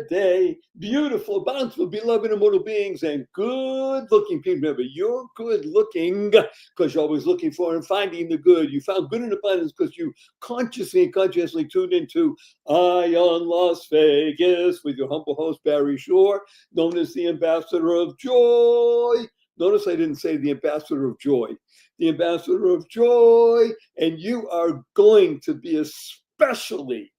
today. Beautiful, bountiful, beloved, immortal beings, and good-looking people. Remember, you're good-looking because you're always looking for and finding the good. You found good in abundance because you consciously and consciously tuned into Ion Las Vegas with your humble host, Barry Shore, known as the Ambassador of Joy. Notice I didn't say the Ambassador of Joy. The Ambassador of Joy, and you are going to be especially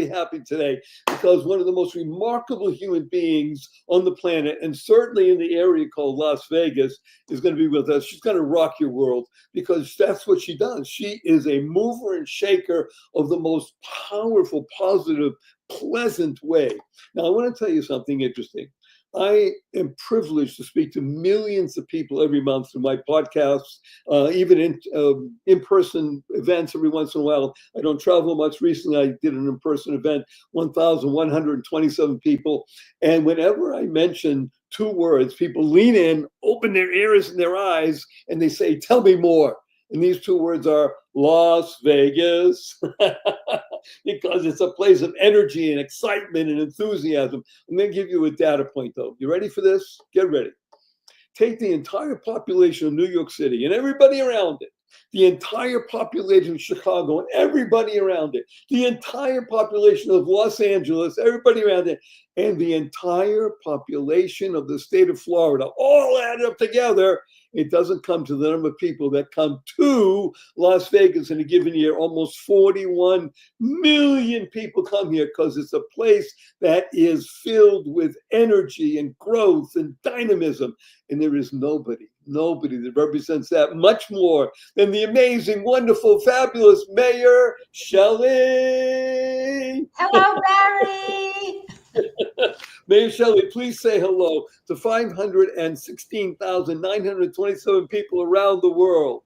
happy today because one of the most remarkable human beings on the planet, and certainly in the area called Las Vegas, is going to be with us. She's going to rock your world because that's what she does. She is a mover and shaker of the most powerful, positive, pleasant way. Now, I want to tell you something interesting. I am privileged to speak to millions of people every month through my podcasts, even in-person events every once in a while. I don't travel much. Recently, I did an in-person event, 1,127 people. And whenever I mention two words, people lean in, open their ears and their eyes, and they say, tell me more. And these two words are Las Vegas, because it's a place of energy and excitement and enthusiasm. I'm going to give you a data point, though. You ready for this? Get ready. Take the entire population of New York City and everybody around it, the entire population of Chicago and everybody around it, the entire population of Los Angeles, everybody around it, and the entire population of the state of Florida, all added up together. It doesn't come to the number of people that come to Las Vegas in a given year. Almost 41 million people come here because it's a place that is filled with energy and growth and dynamism. And there is nobody that represents that much more than the amazing, wonderful, fabulous Mayor Shelley. Hello, Barry. Mayor Shelley, please say hello to 516,927 people around the world.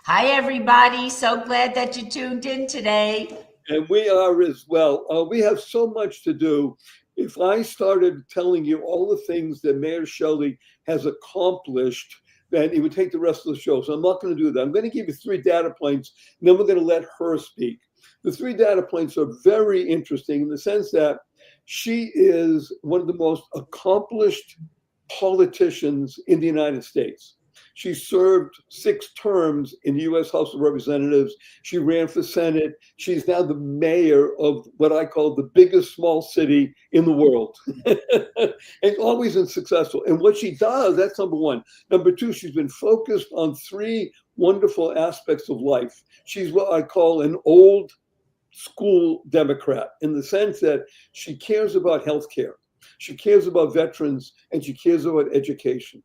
Hi, everybody. So glad that you tuned in today. And we are as well. We have so much to do. If I started telling you all the things that Mayor Shelley has accomplished, then it would take the rest of the show. So I'm not going to do that. I'm going to give you 3 data points, and then we're going to let her speak. The 3 data points are very interesting in the sense that she is one of the most accomplished politicians in the United States. She served 6 terms in the U.S. House of Representatives. She ran for Senate. She's now the mayor of what I call the biggest small city in the world. And always been successful. And what she does, that's number 1. Number 2, she's been focused on 3 wonderful aspects of life. She's what I call an old school Democrat in the sense that she cares about healthcare, she cares about veterans, and she cares about education.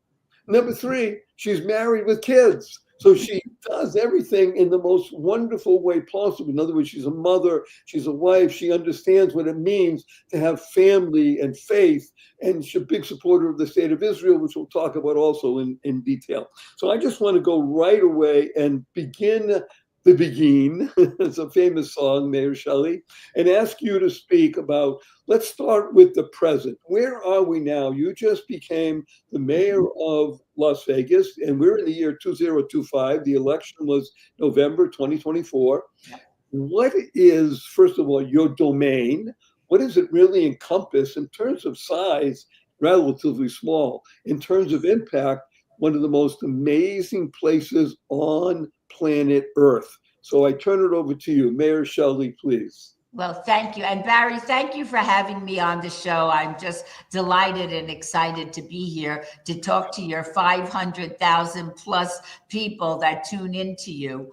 Number 3, she's married with kids. So she does everything in the most wonderful way possible. In other words, she's a mother, she's a wife, she understands what it means to have family and faith, and she's a big supporter of the state of Israel, which we'll talk about also in detail. So I just want to go right away and begin. It's a famous song, Mayor Shelley, and ask you to speak about, let's start with the present. Where are we now? You just became the mayor of Las Vegas, and we're in the year 2025. The election was November 2024. What is, first of all, your domain? What does it really encompass in terms of size? Relatively small. In terms of impact, one of the most amazing places on planet Earth. So I turn it over to you, Mayor Shelley, please. Well, thank you. And Barry, thank you for having me on the show. I'm just delighted and excited to be here to talk to your 500,000 plus people that tune into you.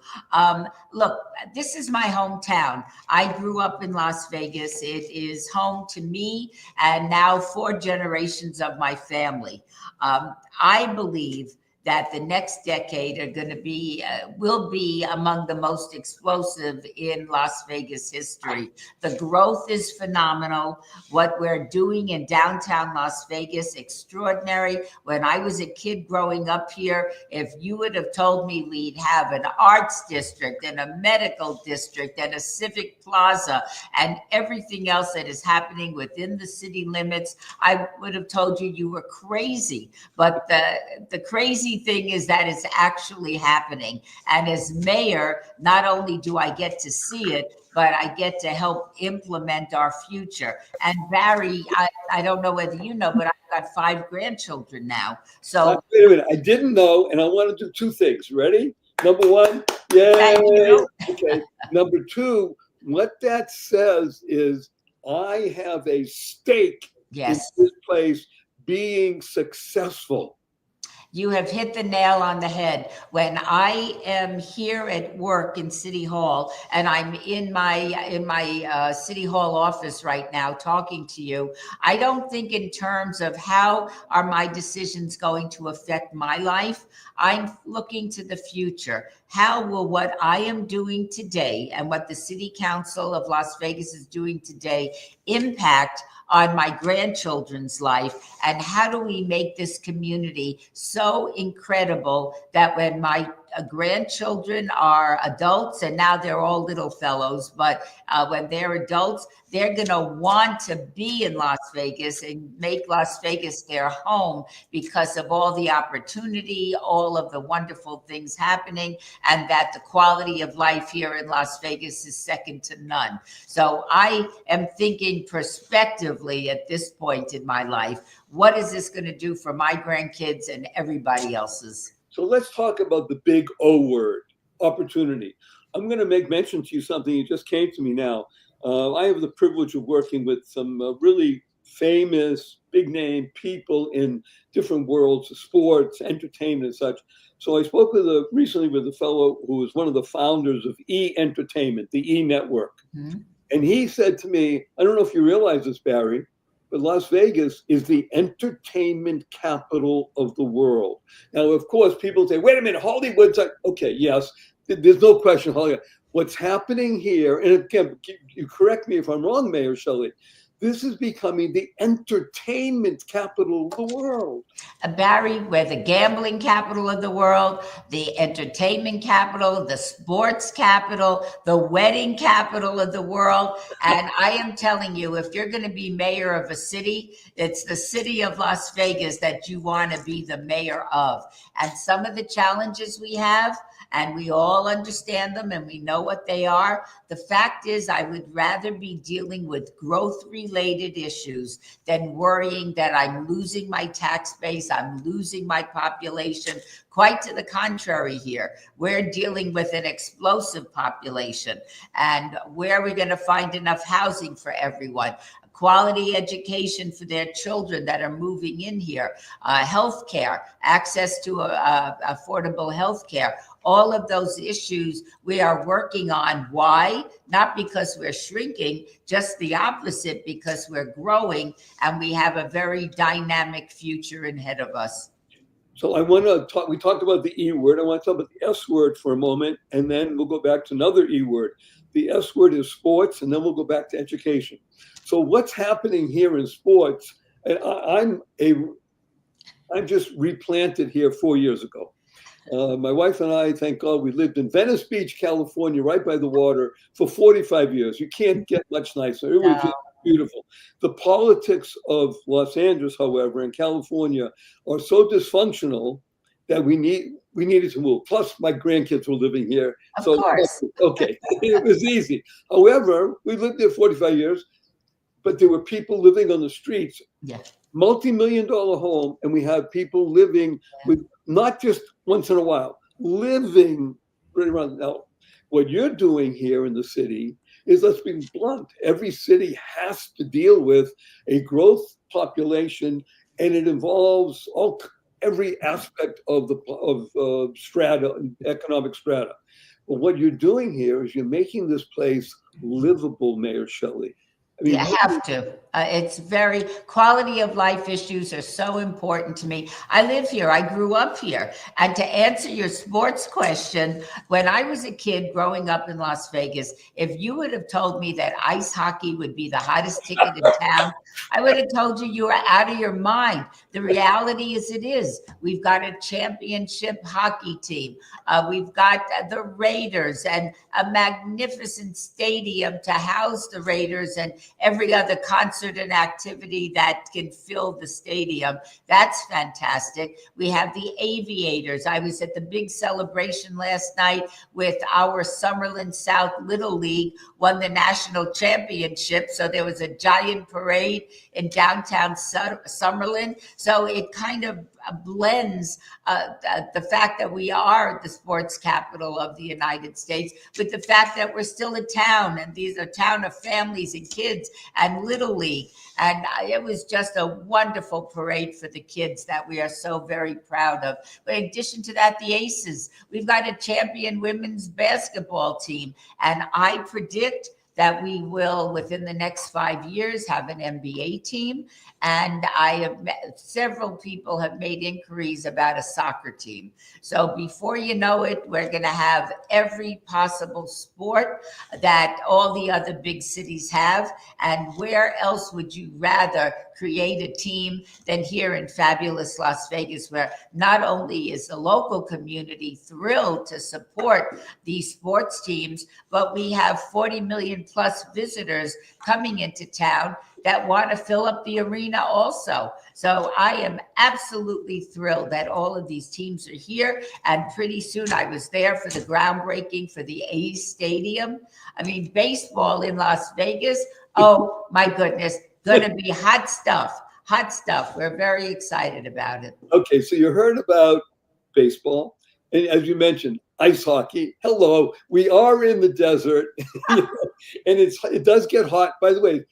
Look, this is my hometown. I grew up in Las Vegas. It is home to me and now 4 generations of my family. I believe that the next decade are going to be, will be among the most explosive in Las Vegas history. The growth is phenomenal. What we're doing in downtown Las Vegas, extraordinary. When I was a kid growing up here, if you would have told me we'd have an arts district and a medical district and a civic plaza and everything else that is happening within the city limits, I would have told you you were crazy. But the crazy crazy thing is that it's actually happening. And as mayor, not only do I get to see it, but I get to help implement our future. And Barry, I don't know whether you know, but I've got 5 grandchildren now. So wait a minute. I didn't know, and I want to do 2 things. Ready? Number 1, yay. thank you. Okay. Number 2, what that says is I have a stake Yes. in this place being successful. You have hit the nail on the head. When I am here at work in City Hall, and I'm in my City Hall office right now talking to you, I don't think in terms of how are my decisions going to affect my life. I'm looking to the future. How will what I am doing today and what the City Council of Las Vegas is doing today impact on my grandchildren's life, and how do we make this community so incredible that when my grandchildren are adults, and now they're all little fellows, but when they're adults, they're gonna want to be in Las Vegas and make Las Vegas their home because of all the opportunity, all of the wonderful things happening, and that the quality of life here in Las Vegas is second to none. So I am thinking prospectively at this point in my life, what is this going to do for my grandkids and everybody else's? So let's talk about the big O word, opportunity. I'm going to make mention to you something that just came to me now. I have the privilege of working with some really famous, big name people in different worlds of sports, entertainment, and such. So I spoke recently with a fellow who was one of the founders of E Entertainment, the E Network. Mm-hmm. And he said to me, I don't know if you realize this, Barry, but Las Vegas is the entertainment capital of the world. Now, of course, people say, wait a minute, Hollywood's like, okay, yes, there's no question, Hollywood. What's happening here, and again, you correct me if I'm wrong, Mayor Shelley, this is becoming the entertainment capital of the world. Barry, we're the gambling capital of the world, the entertainment capital, the sports capital, the wedding capital of the world. And I am telling you, if you're going to be mayor of a city, it's the city of Las Vegas that you want to be the mayor of. And some of the challenges we have, and we all understand them and we know what they are. The fact is, I would rather be dealing with growth-related issues than worrying that I'm losing my tax base, I'm losing my population. Quite to the contrary here. We're dealing with an explosive population. And where are we going to find enough housing for everyone? Quality education for their children that are moving in here, healthcare, access to affordable healthcare. All of those issues we are working on. Why? Not because we're shrinking, just the opposite, because we're growing and we have a very dynamic future ahead of us. So I want to talk, we talked about the E word. I want to talk about the S word for a moment, and then we'll go back to another E word. The S word is sports, and then we'll go back to education. So what's happening here in sports, and I'm just replanted here 4 years ago. My wife and I, thank God, we lived in Venice Beach, California, right by the water for 45 years. You can't get much nicer. It was just beautiful. The politics of Los Angeles, however, and California are so dysfunctional that we needed to move. Plus, my grandkids were living here. Of course. Okay, it was easy. However, we lived there 45 years, but there were people living on the streets. Yeah. Multi-million-dollar home, and we have people living with not just once in a while, living right around. Now, what you're doing here in the city is, let's be blunt, every city has to deal with a growth population, and it involves every aspect of strata, economic strata. But what you're doing here is you're making this place livable, Mayor Shelley. I mean, you have to. It's very, quality of life issues are so important to me. I live here. I grew up here. And to answer your sports question, when I was a kid growing up in Las Vegas, if you would have told me that ice hockey would be the hottest ticket in town, I would have told you were out of your mind. The reality is it is. We've got a championship hockey team. We've got the Raiders and a magnificent stadium to house the Raiders. And every other concert and activity that can fill the stadium. That's fantastic. We have the aviators. I was at the big celebration last night with our Summerlin South Little League won the national championship. So there was a giant parade in downtown Summerlin. So it kind of blends the fact that we are the sports capital of the United States with the fact that we're still a town, and these are a town of families and kids and Little League. And it was just a wonderful parade for the kids that we are so very proud of. But in addition to that, the Aces, we've got a champion women's basketball team. And I predict that we will, within the next 5 years, have an NBA team. And several people have made inquiries about a soccer team. So before you know it, we're going to have every possible sport that all the other big cities have. And where else would you rather create a team than here in fabulous Las Vegas, where not only is the local community thrilled to support these sports teams, but we have 40 million plus visitors coming into town that want to fill up the arena also. So I am absolutely thrilled that all of these teams are here. And pretty soon, I was there for the groundbreaking for the A's Stadium. I mean, baseball in Las Vegas, oh my goodness, gonna be hot stuff, hot stuff. We're very excited about it. Okay, so you heard about baseball, and as you mentioned, ice hockey. Hello, we are in the desert, and it does get hot. By the way,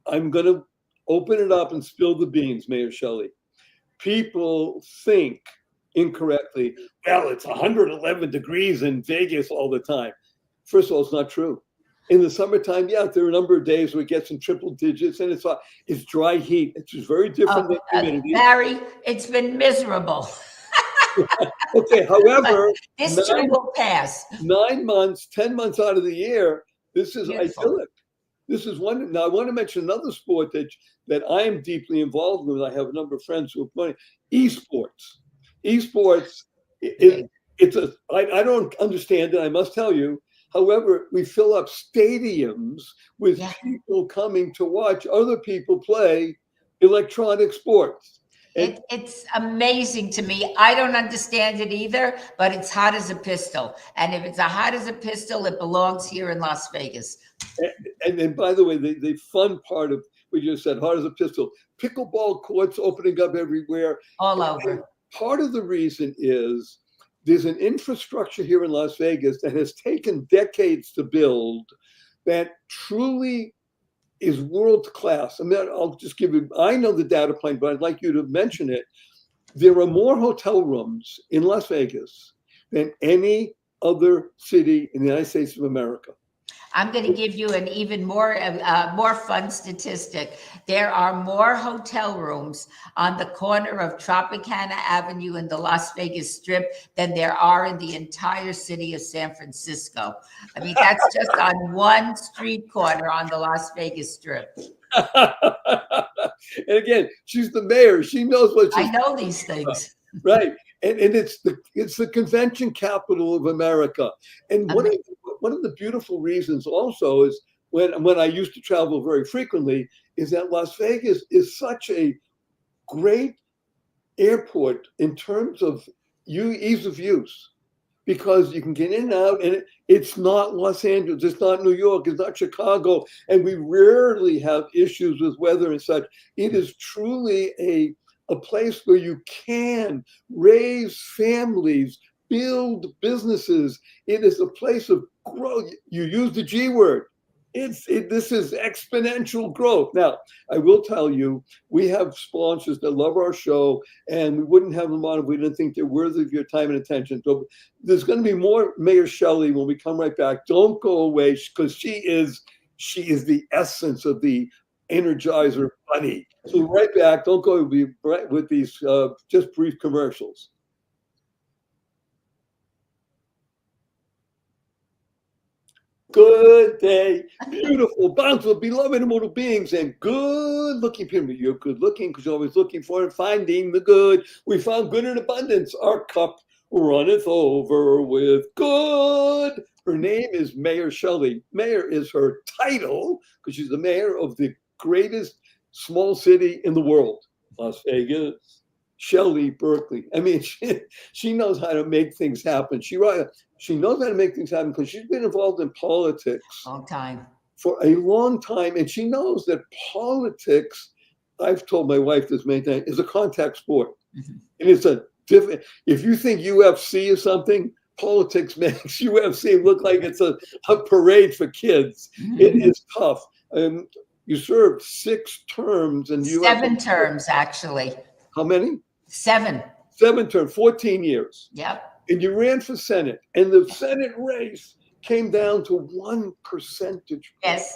I'm going to open it up and spill the beans, Mayor Shelley. People think incorrectly, well, it's 111 degrees in Vegas all the time. First of all, it's not true. In the summertime, yeah, there are a number of days where it gets in triple digits, and it's hot. It's dry heat. It's just very different than humidity. Barry, it's been miserable. Okay, however, this too will pass. 9 months, 10 months out of the year, this is Beautiful. idyllic. This is one. Now, I want to mention another sport that I am deeply involved with. I have a number of friends who are playing esports. Esports, I don't understand it, I must tell you. However, we fill up stadiums with people coming to watch other people play electronic sports. It's amazing to me. I don't understand it either, but it's hot as a pistol. And if it's hot as a pistol, it belongs here in Las Vegas. And by the way, the fun part of what you just said, hot as a pistol, pickleball courts opening up everywhere. All over. And part of the reason is there's an infrastructure here in Las Vegas that has taken decades to build that truly is world class. I mean, I'll just give you, I know the data point, but I'd like you to mention it. There are more hotel rooms in Las Vegas than any other city in the United States of America. I'm going to give you an even more fun statistic. There are more hotel rooms on the corner of Tropicana Avenue in the Las Vegas Strip than there are in the entire city of San Francisco. I mean, that's just on one street corner on the Las Vegas Strip. And again, she's the mayor. She knows what she's I know these things. Right. And it's the convention capital of America. And one of the beautiful reasons also is when I used to travel very frequently is that Las Vegas is such a great airport in terms of ease of use, because you can get in and out, and it's not Los Angeles, it's not New York, it's not Chicago, and we rarely have issues with weather and such. It is truly a place where you can raise families, build businesses. It is a place of growth. You use the G word. This is exponential growth. Now, I will tell you, we have sponsors that love our show, and we wouldn't have them on if we didn't think they're worthy of your time and attention. So there's going to be more Mayor Shelley when we come right back. Don't go away, because she is the essence of the Energizer Bunny. So right back. Don't go. We'll be right with these just brief commercials. Good day, beautiful, bountiful, beloved immortal beings, and good-looking people. You're good-looking because you're always looking for and finding the good. We found good in abundance. Our cup runneth over with good Her name is Mayor Shelley. Mayor is her title because she's the mayor of the greatest small city in the world, Las Vegas. Shelley Berkley. I mean, she knows how to make things happen. She knows how to make things happen because she's been involved in politics Long time. for a long time, and she knows that politics, I've told my wife this many times, is a contact sport. Mm-hmm. And it's a different, if you think UFC is something, politics makes UFC look like it's a parade for kids. Mm-hmm. It is tough. You served 6 terms and you 7 terms, actually. How many? 7. 7 terms, 14 years. Yep. And you ran for Senate, and the Senate race came down to 1 percentage point. Yes.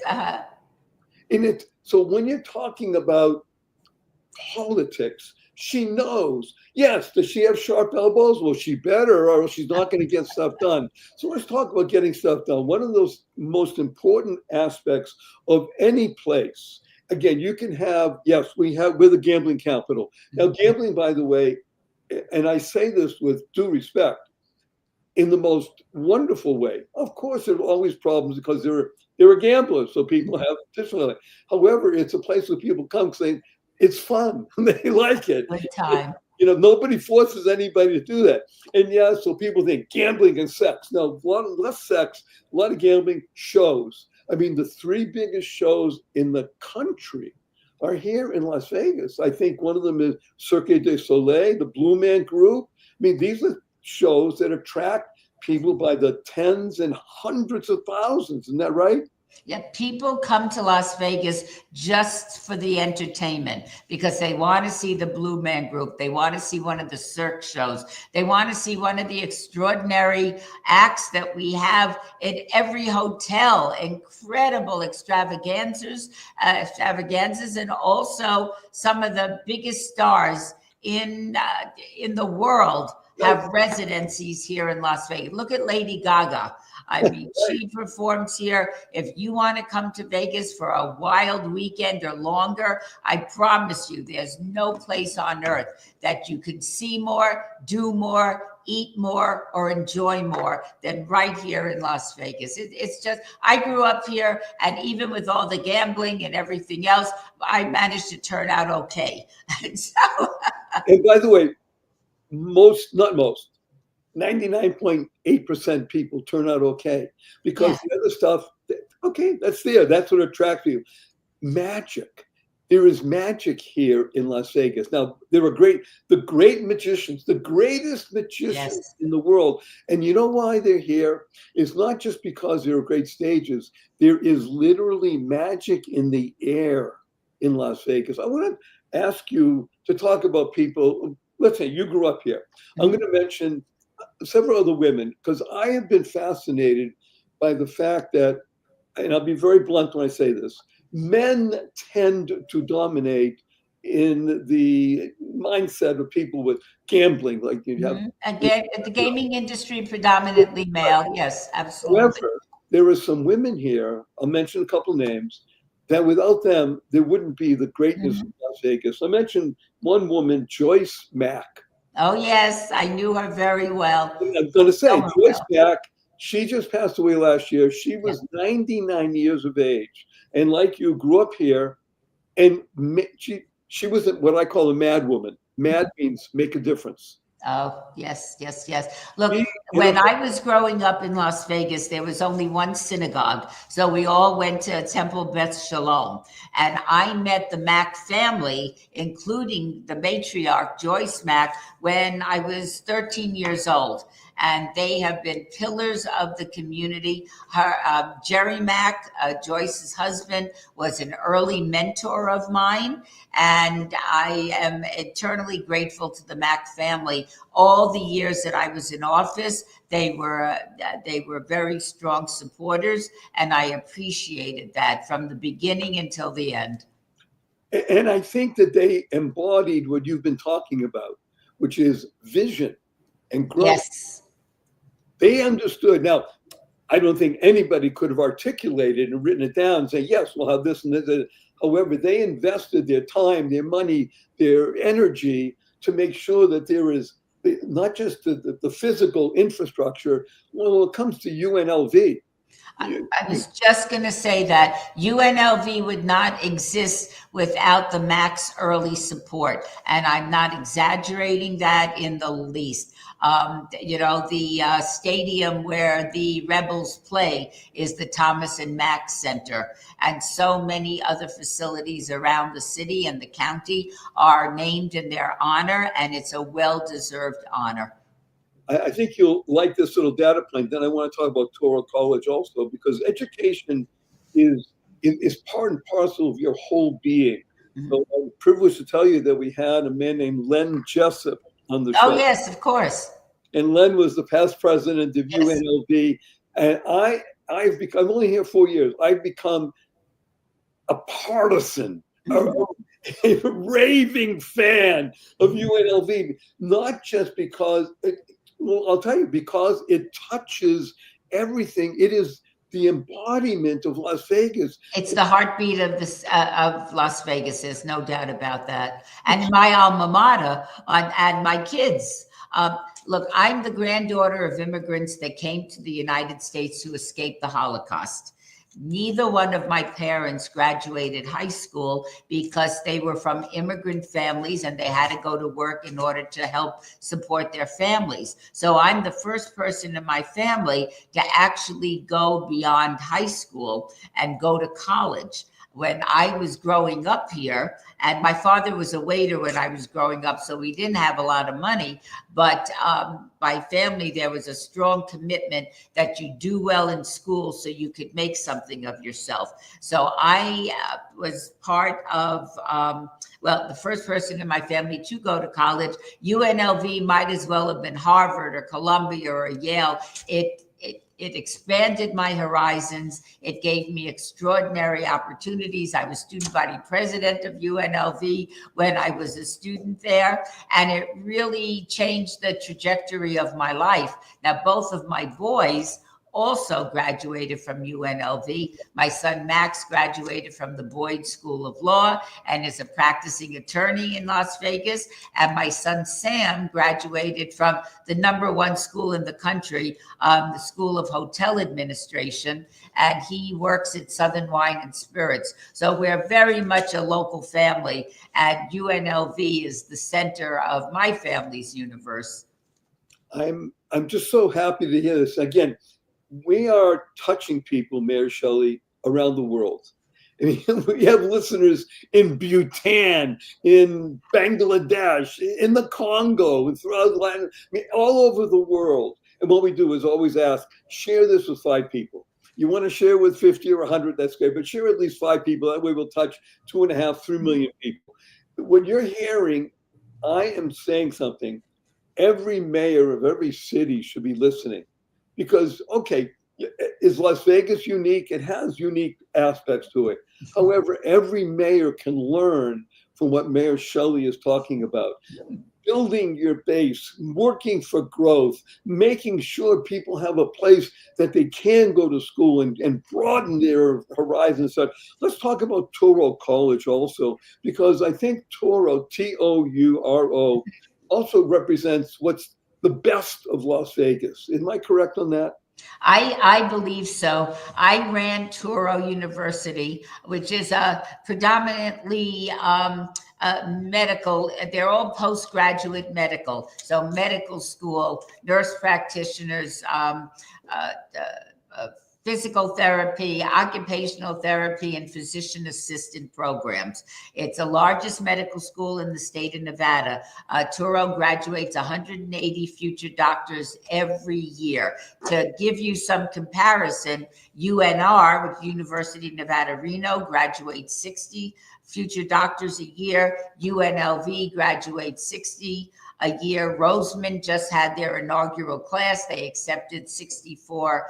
So when you're talking about politics, she knows, yes, does she have sharp elbows? Well, she better, or she's not going to get stuff done. So let's talk about getting stuff done. One of those most important aspects of any place, again, you can have, yes, we're the gambling capital. Now, gambling, by the way, and I say this with due respect, in the most wonderful way. Of course, there are always problems because there are gamblers, so people have differently. However, it's a place where people come because it's fun. They like it. Good time. Nobody forces anybody to do that. And yeah, so people think gambling and sex. No, a lot less sex, a lot of gambling shows. I mean, the 3 biggest shows in the country are here in Las Vegas. I think one of them is Cirque du Soleil, the Blue Man Group. I mean, these are shows that attract people by the tens and hundreds of thousands. Isn't that right? Yeah, people come to Las Vegas just for the entertainment because they want to see the Blue Man Group. They want to see one of the Cirque shows. They want to see one of the extraordinary acts that we have in every hotel. Incredible extravaganzas, and also some of the biggest stars in the world have residencies here in Las Vegas. Look at Lady Gaga. I mean, she performs here. If you want to come to Vegas for a wild weekend or longer, I promise you, there's no place on earth that you can see more, do more, eat more, or enjoy more than right here in Las Vegas. It's just, I grew up here, and even with all the gambling and everything else, I managed to turn out okay. And by the way, 99.8% people turn out okay because the other stuff, okay, that's there. That's what attracts you. Magic. There is magic here in Las Vegas. Now, there are the great magicians, the greatest magicians in the world. And you know why they're here? It's not just because there are great stages. There is literally magic in the air in Las Vegas. I want to ask you to talk about people. Let's say you grew up here. I'm going to mention several other women because I have been fascinated by the fact that, and I'll be very blunt when I say this, men tend to dominate in the mindset of people with gambling. Like you have again, the gaming industry predominantly male. Yes, absolutely. However, there are some women here. I'll mention a couple names that without them, there wouldn't be the greatness of Las Vegas. I mentioned one woman, Joyce Mack. Oh, yes. I knew her very well. I'm going to say, Joyce Mack, she just passed away last year. She was 99 years of age. And like you, grew up here. And she was what I call a mad woman. Mad means make a difference. Oh, yes, yes, yes. Look, when I was growing up in Las Vegas, there was only one synagogue. So we all went to Temple Beth Shalom. And I met the Mack family, including the matriarch, Joyce Mack, when I was 13 years old. And they have been pillars of the community. Jerry Mack, Joyce's husband, was an early mentor of mine. And I am eternally grateful to the Mack family. All the years that I was in office, they were very strong supporters, and I appreciated that from the beginning until the end. And I think that they embodied what you've been talking about, which is vision and growth. Yes. They understood. Now, I don't think anybody could have articulated and written it down and say, yes, we'll have this and this. However, they invested their time, their money, their energy to make sure that there is not just the physical infrastructure. When it comes to UNLV, I was just going to say that UNLV would not exist without the Max early support. And I'm not exaggerating that in the least. The stadium where the Rebels play is the Thomas and Mack Center. And so many other facilities around the city and the county are named in their honor, and it's a well-deserved honor. I think you'll like this little data point. Then I want to talk about Toro College also, because education is part and parcel of your whole being. Mm-hmm. So I'm privileged to tell you that we had a man named Len Jessup on the show. Oh, yes, of course. And Len was the past president of UNLV. And I've become, I'm only here 4 years. I've become a partisan, a raving fan of UNLV, not just because, I'll tell you, because it touches everything. It is the embodiment of Las Vegas. It's the heartbeat of of Las Vegas. There's no doubt about that. And my alma mater and my kids. Look, I'm the granddaughter of immigrants that came to the United States to escape the Holocaust. Neither one of my parents graduated high school because they were from immigrant families and they had to go to work in order to help support their families. So I'm the first person in my family to actually go beyond high school and go to college. When I was growing up here, and my father was a waiter when I was growing up, so we didn't have a lot of money, but my family, there was a strong commitment that you do well in school so you could make something of yourself. So I was part of, the first person in my family to go to college. UNLV might as well have been Harvard or Columbia or Yale. It expanded my horizons. It gave me extraordinary opportunities. I was student body president of UNLV when I was a student there, and it really changed the trajectory of my life. Now, both of my boys also graduated from UNLV. My son Max graduated from the Boyd School of Law and is a practicing attorney in Las Vegas. And my son Sam graduated from the #1 school in the country, the School of Hotel Administration, and he works at Southern Wine and Spirits. So we're very much a local family, and UNLV is the center of my family's universe. I'm just so happy to hear this. Again, we are touching people, Mayor Shelley, around the world. I mean, we have listeners in Bhutan, in Bangladesh, in the Congo, and throughout Latin, all over the world. And what we do is always ask, share this with 5 people. You want to share with 50 or 100, that's great, but share at least 5 people. That way we'll touch 2.5, 3 million people. When you're hearing, I am saying something, every mayor of every city should be listening. Because, okay, is Las Vegas unique? It has unique aspects to it. However, every mayor can learn from what Mayor Shelley is talking about. Building your base, working for growth, making sure people have a place that they can go to school and broaden their horizons. Let's talk about Toro College also, because I think Toro, Touro, also represents what's the best of Las Vegas. Am I correct on that? I believe so. I ran Touro University, which is a predominantly medical. They're all postgraduate medical. So medical school, nurse practitioners, physical therapy, occupational therapy, and physician assistant programs. It's the largest medical school in the state of Nevada. Touro graduates 180 future doctors every year. To give you some comparison, UNR, with University of Nevada, Reno, graduates 60 future doctors a year. UNLV graduates 60 a year. Roseman just had their inaugural class. They accepted 64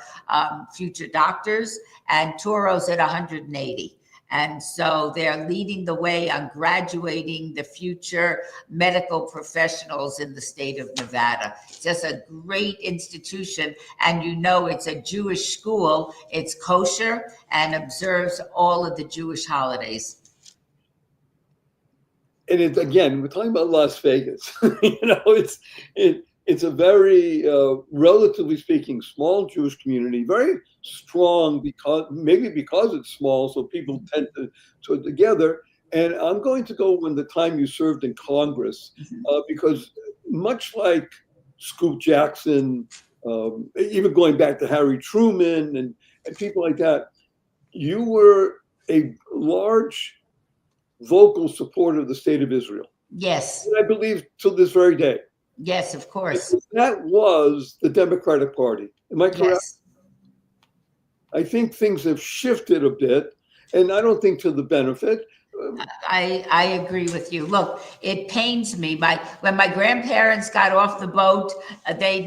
future doctors, and Touro's at 180. And so they're leading the way on graduating the future medical professionals in the state of Nevada. It's just a great institution. And you know, it's a Jewish school. It's kosher and observes all of the Jewish holidays. and it's, again, we're talking about Las Vegas. It's a very, relatively speaking, small Jewish community, very strong because it's small, so people tend to together. And I'm going to go when the time you served in Congress, because much like Scoop Jackson, even going back to Harry Truman and people like that, you were a large vocal supporter of the state of Israel. Yes. And I believe to this very day. Yes, of course. That was the Democratic Party. Am I correct? Yes. I think things have shifted a bit, and I don't think to the benefit. I agree with you. Look, it pains me. When my grandparents got off the boat, when they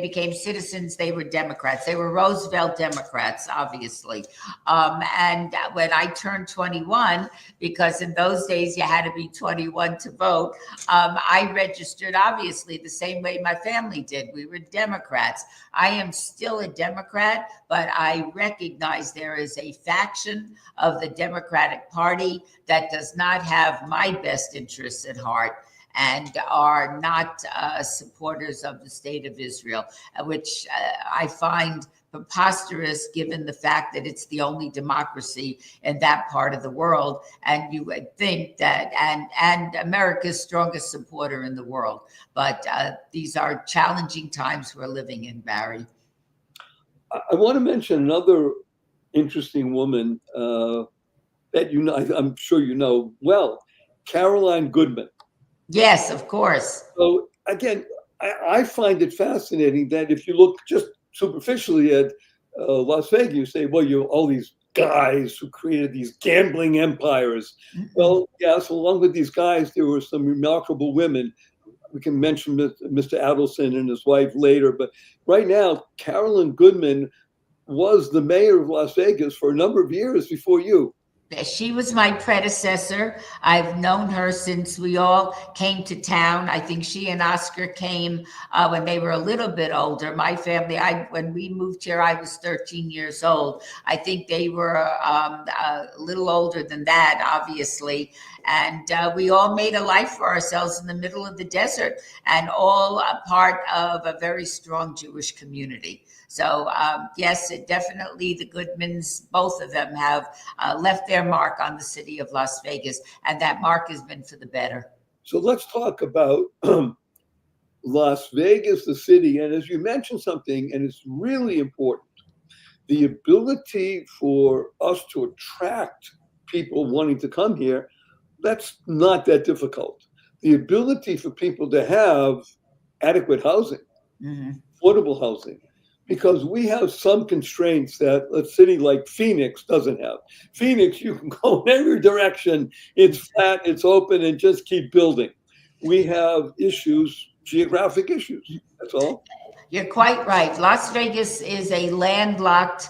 became citizens, they were Democrats. They were Roosevelt Democrats, obviously. And when I turned 21, because in those days you had to be 21 to vote, I registered obviously the same way my family did. We were Democrats. I am still a Democrat, but I recognize there is a faction of the Democratic Party that does not have my best interests at heart and are not supporters of the state of Israel, which I find preposterous given the fact that it's the only democracy in that part of the world. And you would think that, and America's strongest supporter in the world. But these are challenging times we're living in, Barry. I want to mention another interesting woman that I'm sure you know well, Caroline Goodman. Yes, of course. So again, I find it fascinating that if you look just superficially at Las Vegas, you say, well, all these guys who created these gambling empires. Mm-hmm. Well, yes, along with these guys, there were some remarkable women. We can mention Mr. Adelson and his wife later, but right now, Caroline Goodman was the mayor of Las Vegas for a number of years before you. She was my predecessor. I've known her since we all came to town. I think she and Oscar came when they were a little bit older. My family, when we moved here, I was 13 years old. I think they were a little older than that, obviously. And we all made a life for ourselves in the middle of the desert, and all a part of a very strong Jewish community. So yes, definitely the Goodmans, both of them have left their mark on the city of Las Vegas, and that mark has been for the better. So let's talk about Las Vegas, the city. And as you mentioned something, and it's really important, the ability for us to attract people wanting to come here, that's not that difficult. The ability for people to have adequate housing, affordable housing, because we have some constraints that a city like Phoenix doesn't have. Phoenix, you can go in every direction. It's flat, it's open, and just keep building. We have issues, geographic issues. That's all. You're quite right. Las Vegas is a landlocked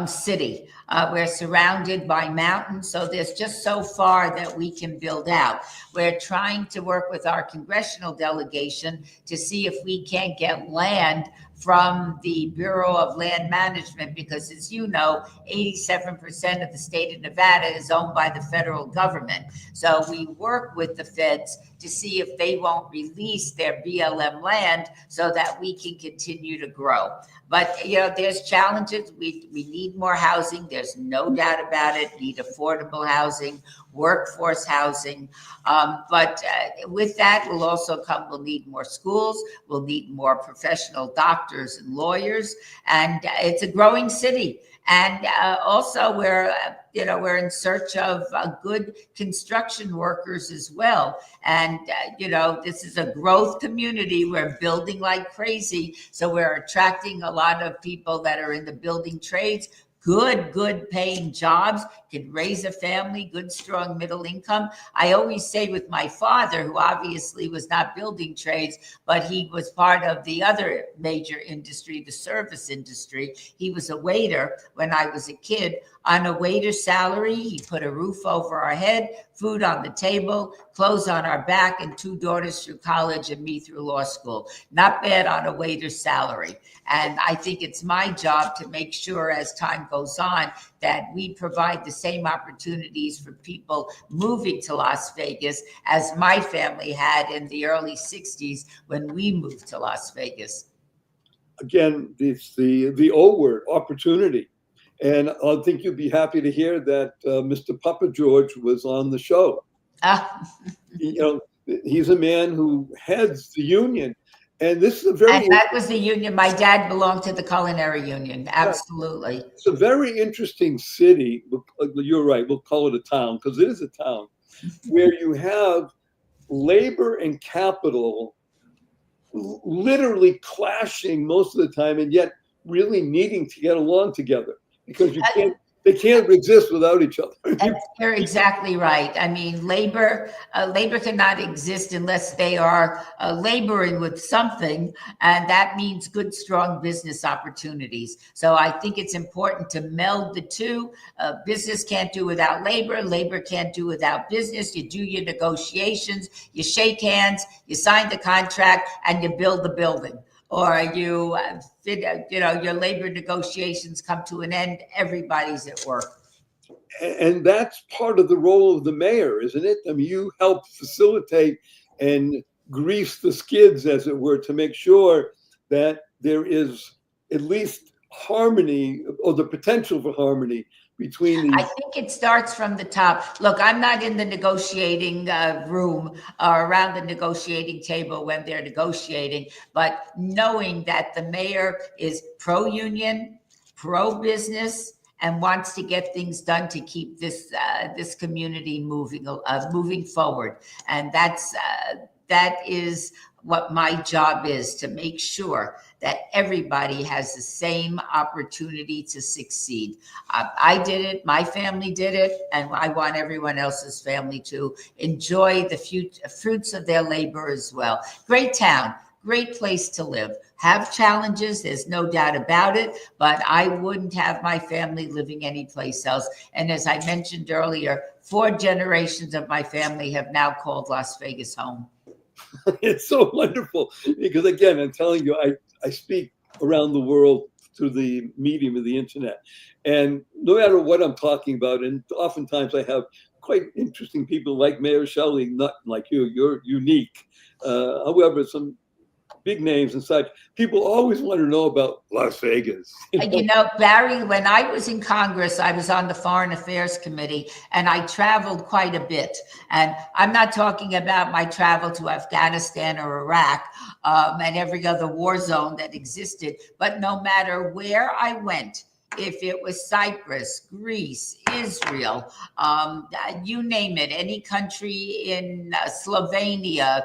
city. We're surrounded by mountains, so there's just so far that we can build out. We're trying to work with our congressional delegation to see if we can't get land from the Bureau of Land Management, because as you know, 87% of the state of Nevada is owned by the federal government. So we work with the feds to see if they won't release their BLM land so that we can continue to grow. But, there's challenges. We need more housing. There's no doubt about it. Need affordable housing, workforce housing. But with that will also come, we'll need more schools. We'll need more professional doctors and lawyers. And it's a growing city. And also we're in search of good construction workers as well. And, this is a growth community. We're building like crazy. So we're attracting a lot of people that are in the building trades, good paying jobs, can raise a family, good, strong middle income. I always say with my father, who obviously was not building trades, but he was part of the other major industry, the service industry. He was a waiter when I was a kid. on a waiter's salary. He put a roof over our head, food on the table, clothes on our back, and 2 daughters through college and me through law school. Not bad on a waiter's salary. And I think it's my job to make sure as time goes on that we provide the same opportunities for people moving to Las Vegas as my family had in the early 60s when we moved to Las Vegas. Again, it's the old word, opportunity. And I think you'd be happy to hear that Mr. Papa George was on the show. He's a man who heads the union. And this is and that was the union. My dad belonged to the culinary union. Absolutely. It's a very interesting city. You're right. We'll call it a town because it is a town where you have labor and capital literally clashing most of the time, and yet really needing to get along together because they can't exist without each other. You're exactly right. I mean, labor cannot exist unless they are laboring with something, and that means good, strong business opportunities. So I think it's important to meld the two. Business can't do without labor. Labor can't do without business. You do your negotiations, you shake hands, you sign the contract, and you build the building. Or your labor negotiations come to an end, everybody's at work. And that's part of the role of the mayor, isn't it? I mean, you help facilitate and grease the skids, as it were, to make sure that there is at least harmony or the potential for harmony between these. I think it starts from the top. Look, I'm not in the negotiating room or around the negotiating table when they're negotiating, but knowing that the mayor is pro-union, pro-business, and wants to get things done to keep this community moving forward, and that is what my job is, to make sure that everybody has the same opportunity to succeed. I did it, my family did it, and I want everyone else's family to enjoy the fruits of their labor as well. Great town, great place to live. Have challenges, there's no doubt about it, but I wouldn't have my family living anyplace else. And as I mentioned earlier, 4 generations of my family have now called Las Vegas home. It's so wonderful because, again, I'm telling you, I speak around the world through the medium of the internet, and no matter what I'm talking about, and oftentimes I have quite interesting people like Mayor Shelley, not like you're unique. However, some big names and such, people always want to know about Las Vegas. Barry, when I was in Congress, I was on the Foreign Affairs Committee, and I traveled quite a bit. And I'm not talking about my travel to Afghanistan or Iraq and every other war zone that existed, but no matter where I went, if it was Cyprus, Greece, Israel, you name it, any country in Slovenia,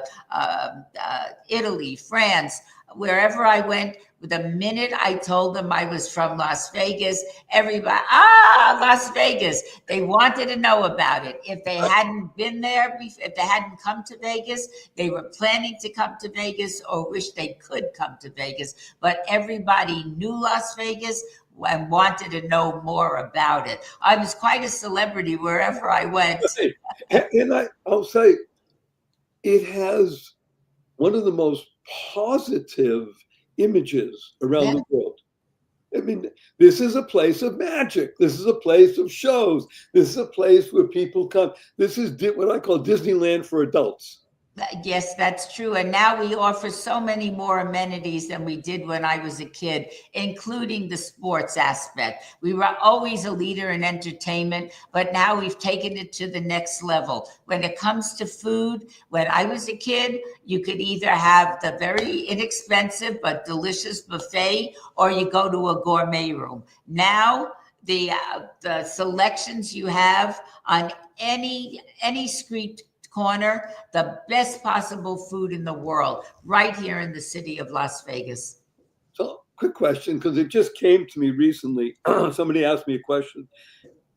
Italy, France, wherever I went, the minute I told them I was from Las Vegas, everybody, Las Vegas. They wanted to know about it. If they hadn't been there, if they hadn't come to Vegas, they were planning to come to Vegas or wish they could come to Vegas. But everybody knew Las Vegas and wanted to know more about it. I was quite a celebrity wherever I went. And I'll say, it has one of the most positive images around the world. I mean, this is a place of magic. This is a place of shows. This is a place where people come. This is what I call Disneyland for adults. Yes, that's true. And now we offer so many more amenities than we did when I was a kid, including the sports aspect. We were always a leader in entertainment, but now we've taken it to the next level. When it comes to food, when I was a kid, you could either have the very inexpensive but delicious buffet, or you go to a gourmet room. Now, the selections you have on any street corner, the best possible food in the world, right here in the city of Las Vegas. So, quick question, because it just came to me recently. Somebody asked me a question.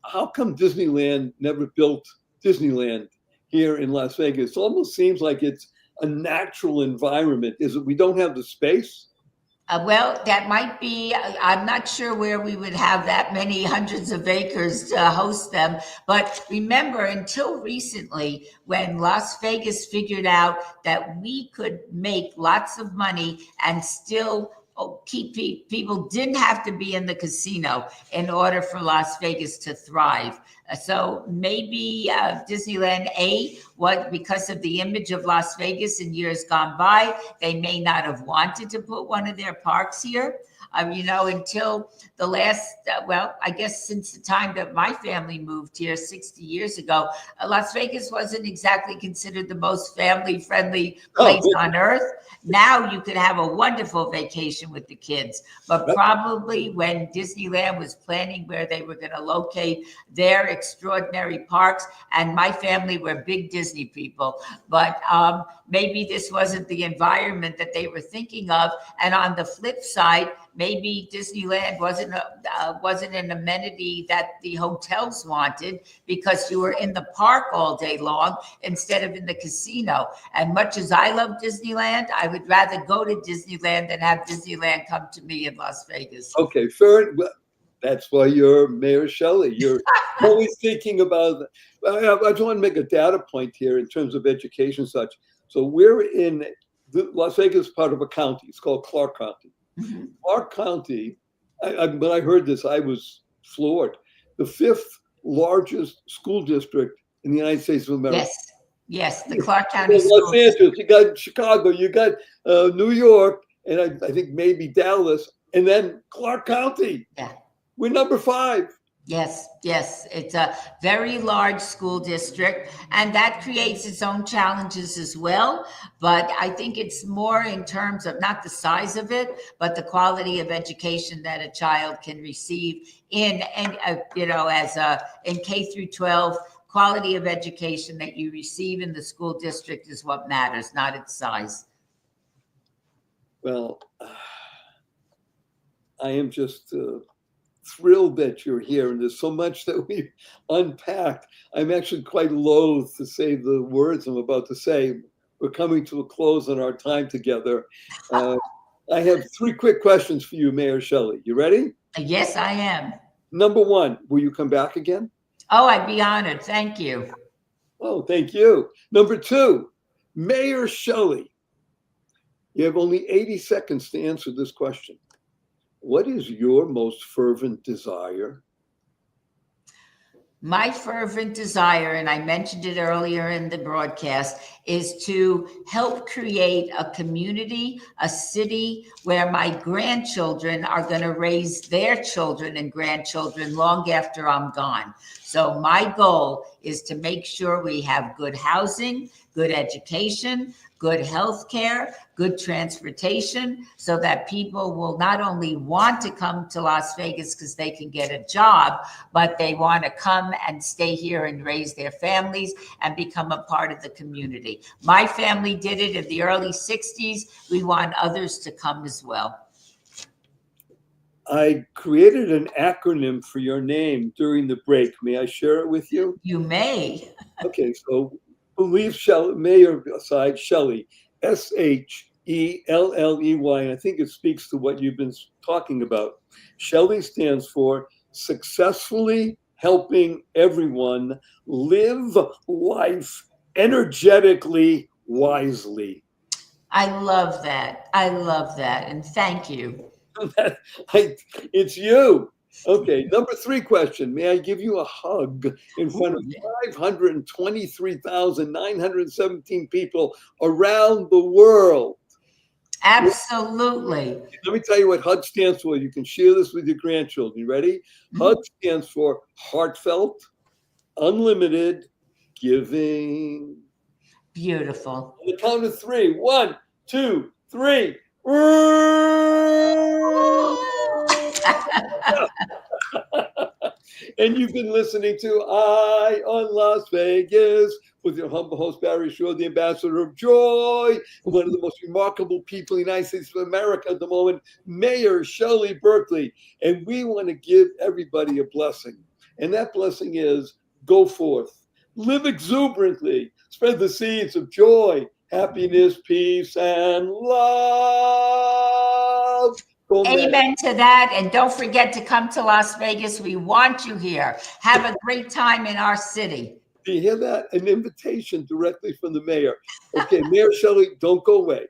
How come Disneyland never built Disneyland here in Las Vegas? It almost seems like it's a natural environment. Is it we don't have the space? Well, that might be, I'm not sure where we would have that many hundreds of acres to host them. But remember, until recently, when Las Vegas figured out that we could make lots of money and still keep people didn't have to be in the casino in order for Las Vegas to thrive. So maybe Disneyland, what because of the image of Las Vegas in years gone by, they may not have wanted to put one of their parks here. Until the last, I guess since the time that my family moved here 60 years ago, Las Vegas wasn't exactly considered the most family-friendly place on earth. Now you could have a wonderful vacation with the kids, but probably when Disneyland was planning where they were going to locate their extraordinary parks, and my family were big Disney people, but maybe this wasn't the environment that they were thinking of. And on the flip side, maybe Disneyland wasn't an amenity that the hotels wanted because you were in the park all day long instead of in the casino. And much as I love Disneyland, I would rather go to Disneyland than have Disneyland come to me in Las Vegas. Okay, fair. Well, that's why you're Mayor Shelley. You're always thinking about. I just want to make a data point here in terms of education and such. So we're in Las Vegas, part of a county. It's called Clark County. Mm-hmm. Clark County, when I heard this, I was floored. The fifth largest school district in the United States of America. Yes, the Clark County Los Angeles, you got Chicago, you got New York, and I think maybe Dallas, and then Clark County. Yeah. We're number 5. Yes. It's a very large school district, and that creates its own challenges as well. But I think it's more in terms of not the size of it, but the quality of education that a child can receive in K through 12. Quality of education that you receive in the school district is what matters, not its size. Well, I am just thrilled that you're here, and there's so much that we've unpacked. I'm actually quite loath to say the words I'm about to say. We're coming to a close on our time together. I have 3 quick questions for you, Mayor Shelley. You ready? Yes, I am. Number 1, will you come back again? Oh, I'd be honored. Thank you. Oh, thank you. Number 2, Mayor Shelley. You have only 80 seconds to answer this question. What is your most fervent desire? My fervent desire, and I mentioned it earlier in the broadcast, is to help create a community, a city where my grandchildren are going to raise their children and grandchildren long after I'm gone. So my goal is to make sure we have good housing, good education, good health care, good transportation, so that people will not only want to come to Las Vegas because they can get a job, but they want to come and stay here and raise their families and become a part of the community. My family did it in the early 60s. We want others to come as well. I created an acronym for your name during the break. May I share it with you? You may. Okay, so we'll leave Shelley, Mayor aside, Shelley, Shelley, and I think it speaks to what you've been talking about. Shelley stands for successfully helping everyone live life energetically, wisely. I love that. And thank you. It's you. Okay, number 3 question. May I give you a hug in front of 523,917 people around the world? Absolutely. Let me tell you what HUG stands for. You can share this with your grandchildren. You ready? HUG stands for heartfelt, unlimited giving. Beautiful. On the count of 3. 1, 2, 3. And you've been listening to Eye on Las Vegas with your humble host, Barry Shore, the ambassador of joy, one of the most remarkable people in the United States of America at the moment, Mayor Shelley Berkley. And we want to give everybody a blessing. And that blessing is go forth, live exuberantly, spread the seeds of joy, happiness, peace, and love. Amen to that. And don't forget to come to Las Vegas. We want you here. Have a great time in our city. Do you hear that? An invitation directly from the mayor. Okay, Mayor Shelley, don't go away.